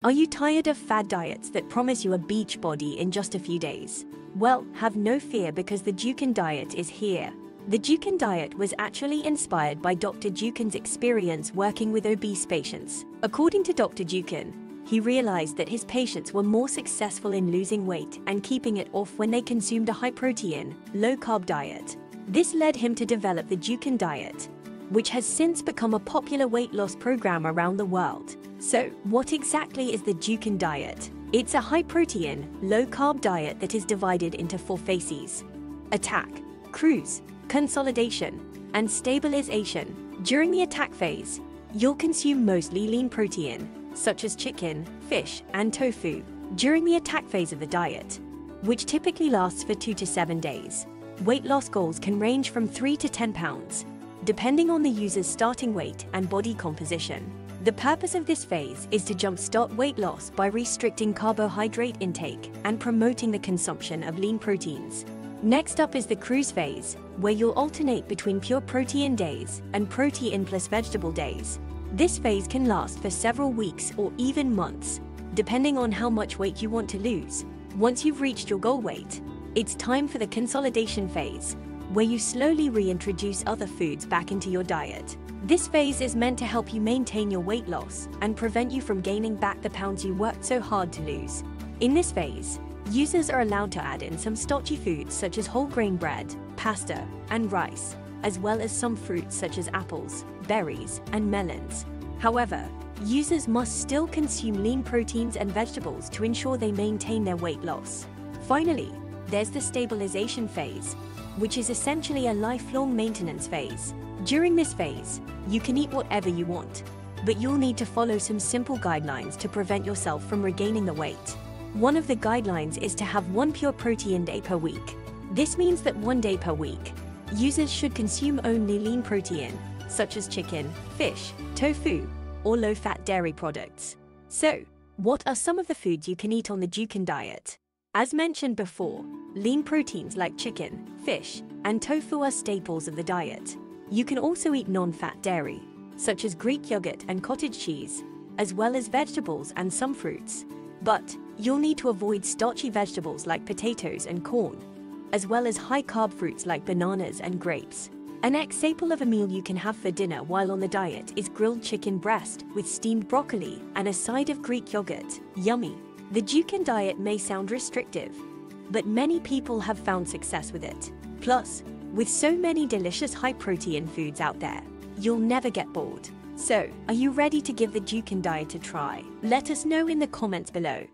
Are you tired of fad diets that promise you a beach body in just a few days? Well, have no fear because the Dukan Diet is here. The Dukan Diet was actually inspired by Dr. Dukan's experience working with obese patients. According to Dr. Dukan, he realized that his patients were more successful in losing weight and keeping it off when they consumed a high-protein, low-carb diet. This led him to develop the Dukan Diet, which has since become a popular weight loss program around the world. So, what exactly is the Dukan Diet? It's a high-protein, low-carb diet that is divided into 4 phases: attack, cruise, consolidation, and stabilization. During the attack phase, you'll consume mostly lean protein, such as chicken, fish, and tofu. During the attack phase of the diet, which typically lasts for 2 to 7 days, weight loss goals can range from 3 to 10 pounds, depending on the user's starting weight and body composition. The purpose of this phase is to jumpstart weight loss by restricting carbohydrate intake and promoting the consumption of lean proteins. Next up is the cruise phase, where you'll alternate between pure protein days and protein plus vegetable days. This phase can last for several weeks or even months, depending on how much weight you want to lose. Once you've reached your goal weight, it's time for the consolidation phase, where you slowly reintroduce other foods back into your diet. This phase is meant to help you maintain your weight loss and prevent you from gaining back the pounds you worked so hard to lose. In this phase, users are allowed to add in some starchy foods such as whole grain bread, pasta, and rice, as well as some fruits such as apples, berries, and melons. However, users must still consume lean proteins and vegetables to ensure they maintain their weight loss. Finally, there's the stabilization phase, which is essentially a lifelong maintenance phase. During this phase, you can eat whatever you want, but you'll need to follow some simple guidelines to prevent yourself from regaining the weight. One of the guidelines is to have 1 pure protein day per week. This means that 1 day per week, users should consume only lean protein, such as chicken, fish, tofu, or low-fat dairy products. So, what are some of the foods you can eat on the Dukan Diet? As mentioned before, lean proteins like chicken, fish, and tofu are staples of the diet. You can also eat non-fat dairy, such as Greek yogurt and cottage cheese, as well as vegetables and some fruits. But you'll need to avoid starchy vegetables like potatoes and corn, as well as high-carb fruits like bananas and grapes. An staple of a meal you can have for dinner while on the diet is grilled chicken breast with steamed broccoli and a side of Greek yogurt. Yummy! The Dukan Diet may sound restrictive, but many people have found success with it. Plus, with so many delicious high-protein foods out there, you'll never get bored. So, are you ready to give the Dukan Diet a try? Let us know in the comments below.